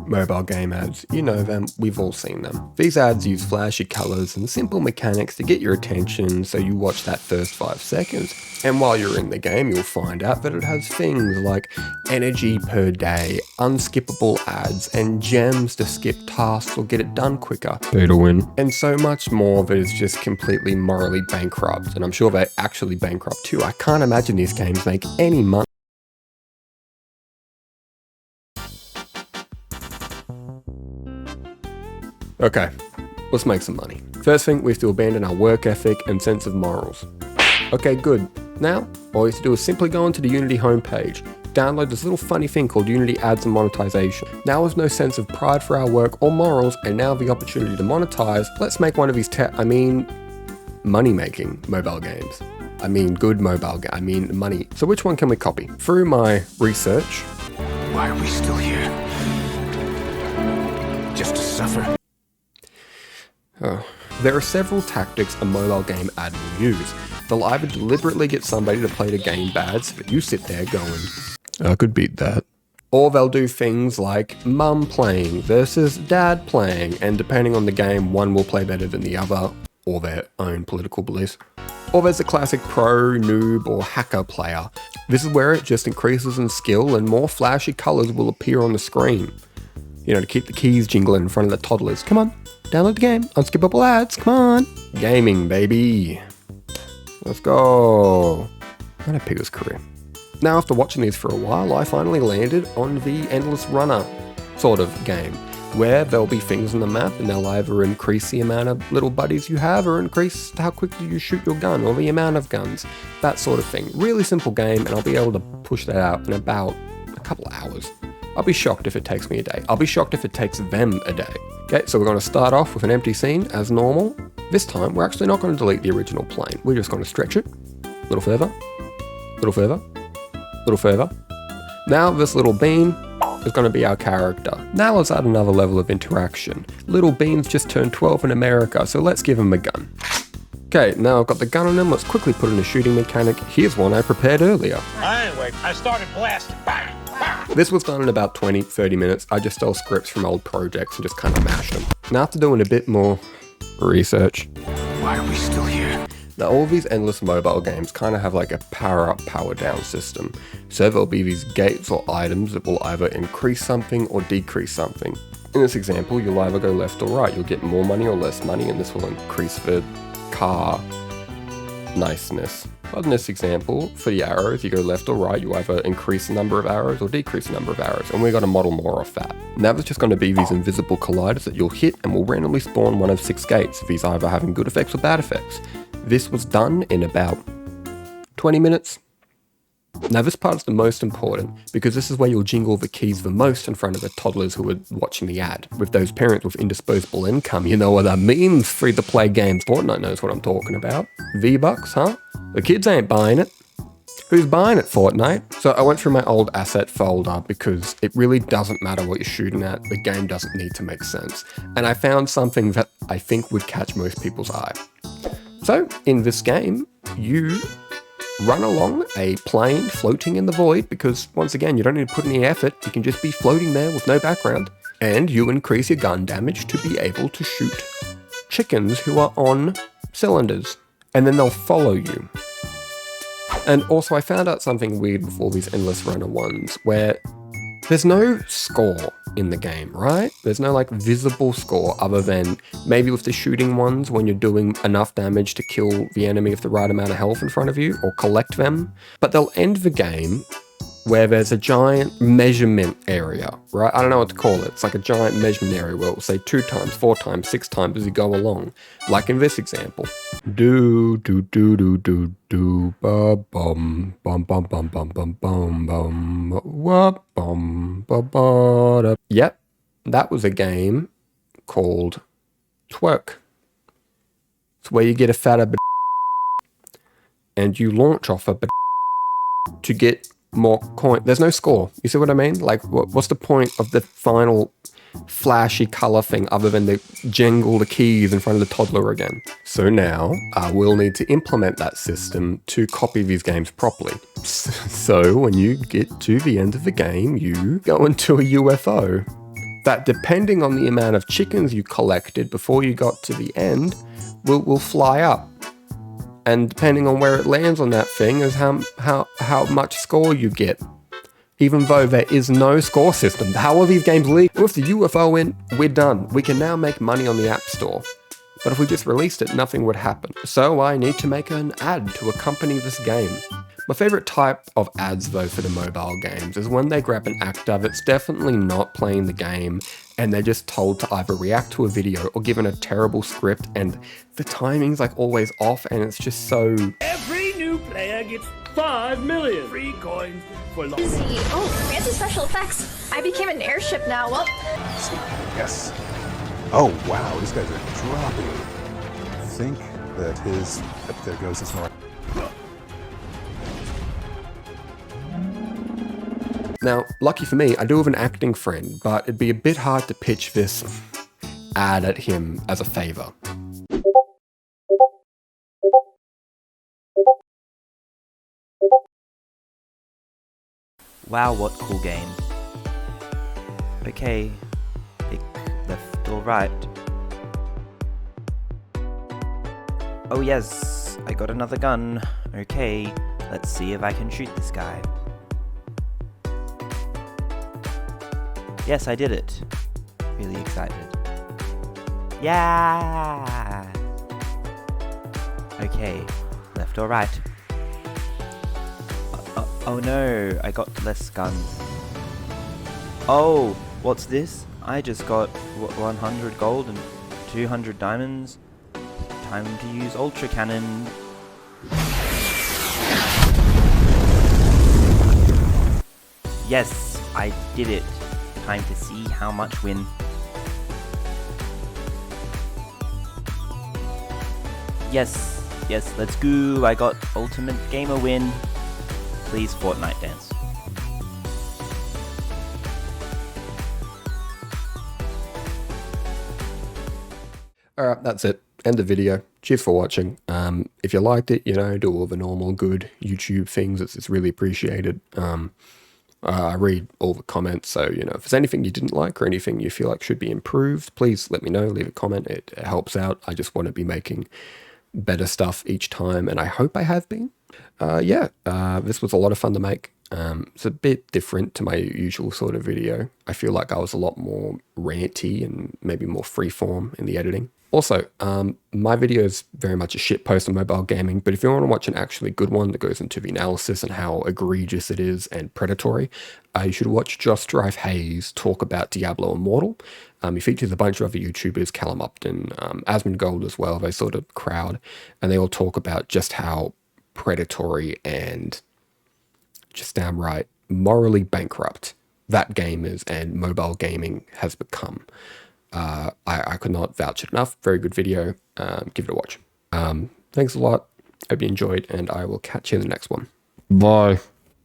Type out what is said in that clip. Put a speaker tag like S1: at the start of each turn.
S1: Mobile game ads, you know them, we've all seen them. These ads use flashy colours and simple mechanics to get your attention so you watch that first 5 seconds. And while you're in the game, you'll find out that it has things like energy per day, unskippable ads, and gems to skip tasks or get it done quicker. Pay to win. And so much more that is just completely morally bankrupt, and I'm sure they're actually bankrupt too. I can't imagine these games make any money. Okay, let's make some money. First thing, we have to abandon our work ethic and sense of morals. Okay, good. Now, all you have to do is simply go onto the Unity homepage, download this little funny thing called Unity Ads and Monetization. Now there's no sense of pride for our work or morals, and now the opportunity to monetize. Let's make one of these money-making mobile games. Good money. So which one can we copy? Through my research.
S2: Why are we still here? Just to suffer?
S1: There are several tactics a mobile game ad will use. They'll either deliberately get somebody to play the game bad so that you sit there going, I could beat that. Or they'll do things like mum playing versus dad playing, and depending on the game, one will play better than the other, or their own political beliefs. Or there's a classic pro, noob, or hacker player. This is where it just increases in skill and more flashy colours will appear on the screen. You know, to keep the keys jingling in front of the toddlers. Come on, download the game, unskippable ads, come on. Gaming, baby. Let's go. I'm gonna pick this career. Now, after watching these for a while, I finally landed on the endless runner sort of game, where there'll be things on the map and they'll either increase the amount of little buddies you have or increase how quickly you shoot your gun or the amount of guns, that sort of thing. Really simple game, and I'll be able to push that out in about a couple of hours. I'll be shocked if it takes me a day. I'll be shocked if it takes them a day. Okay, so we're going to start off with an empty scene as normal. This time, we're actually not going to delete the original plane. We're just going to stretch it a little further, little further, little further. Now this little bean is going to be our character. Now let's add another level of interaction. Little beans just turned 12 in America, so let's give him a gun. Okay, now I've got the gun on him. Let's quickly put in a shooting mechanic. Here's one I prepared earlier.
S2: Anyway, I started blasting. Bang, bang.
S1: This was done in about 20-30 minutes. I just stole scripts from old projects and just kind of mashed them. Now after doing a bit more research.
S2: Why are we still here?
S1: Now all of these endless mobile games kind of have like a power up, power down system. So there'll be these gates or items that will either increase something or decrease something. In this example, you'll either go left or right. You'll get more money or less money, and this will increase the car niceness. But in this example, for the arrows, you go left or right, you either increase the number of arrows or decrease the number of arrows, and we're going to model more off that. Now there's just going to be these invisible colliders that you'll hit and will randomly spawn one of 6 gates, these either having good effects or bad effects. This was done in about 20 minutes. Now this part is the most important, because this is where you'll jingle the keys the most in front of the toddlers who are watching the ad. With those parents with indisposable income, you know what that means, free-to-play games. Fortnite knows what I'm talking about. V-Bucks, huh? The kids ain't buying it. Who's buying it, Fortnite? So I went through my old asset folder because it really doesn't matter what you're shooting at, the game doesn't need to make sense. And I found something that I think would catch most people's eye. So, in this game, you run along a plane floating in the void because, once again, you don't need to put any effort, you can just be floating there with no background. And you increase your gun damage to be able to shoot chickens who are on cylinders, and then they'll follow you. And also I found out something weird with all these endless runner ones, where there's no score in the game, right? There's no like visible score other than maybe with the shooting ones when you're doing enough damage to kill the enemy with the right amount of health in front of you or collect them. But they'll end the game where there's a giant measurement area, right? I don't know what to call it. It's like a giant measurement area where it will say 2 times, 4 times, 6 times as you go along. Like in this example. Do do do do do do ba bum bum bum bum bum bum bum bum wop bum ba ba da. Yep, that was a game called Twerk. It's where you get a fatter and you launch off a to get more coin. There's no score. You see what I mean? Like, what's the point of the final flashy color thing other than to jangle the keys in front of the toddler again? So now we'll need to implement that system to copy these games properly. So when you get to the end of the game, you go into a UFO that depending on the amount of chickens you collected before you got to the end, will fly up. And depending on where it lands on that thing is how much score you get. Even though there is no score system. How are these games legal? With the UFO in, we're done. We can now make money on the App Store. But if we just released it, nothing would happen. So I need to make an ad to accompany this game. My favorite type of ads though for the mobile games is when they grab an actor that's definitely not playing the game and they're just told to either react to a video or given a terrible script and the timing's like always off and it's just so...
S3: Every new player gets 5 million free coins for long.
S4: Oh, fancy special effects. I became an airship now. Well,
S5: Yes. Oh, wow, these guys are dropping. I think that his... There goes his north.
S1: Now, lucky for me, I do have an acting friend, but it'd be a bit hard to pitch this ad at him as a favor.
S6: Wow, what cool game. Okay, pick left or right. Oh yes, I got another gun. Okay, let's see if I can shoot this guy. Yes, I did it. Really excited. Yeah! Okay, left or right? Oh no, I got less guns. Oh, what's this? I just got 100 gold and 200 diamonds. Time to use Ultra Cannon. Yes, I did it. Time to see how much win. Yes, let's go. I got Ultimate Gamer win. Please Fortnite dance.
S1: Alright, that's it. End the video. Cheers for watching. If you liked it, you know, do all the normal good YouTube things. It's really appreciated. I read all the comments, so, you know, if there's anything you didn't like or anything you feel like should be improved, please let me know, leave a comment. It helps out. I just want to be making better stuff each time, and I hope I have been. This was a lot of fun to make. It's a bit different to my usual sort of video. I feel like I was a lot more ranty and maybe more freeform in the editing. Also, my video is very much a shitpost on mobile gaming, but if you want to watch an actually good one that goes into the analysis and how egregious it is and predatory, you should watch Josh Strife Hayes talk about Diablo Immortal. He features a bunch of other YouTubers, Callum Upton, Asmongold as well, they sort of crowd, and they all talk about just how predatory and just downright morally bankrupt that game is and mobile gaming has become. I could not vouch it enough. Very good video. Give it a watch. Thanks a lot. Hope you enjoyed, and I will catch you in the next one. Bye.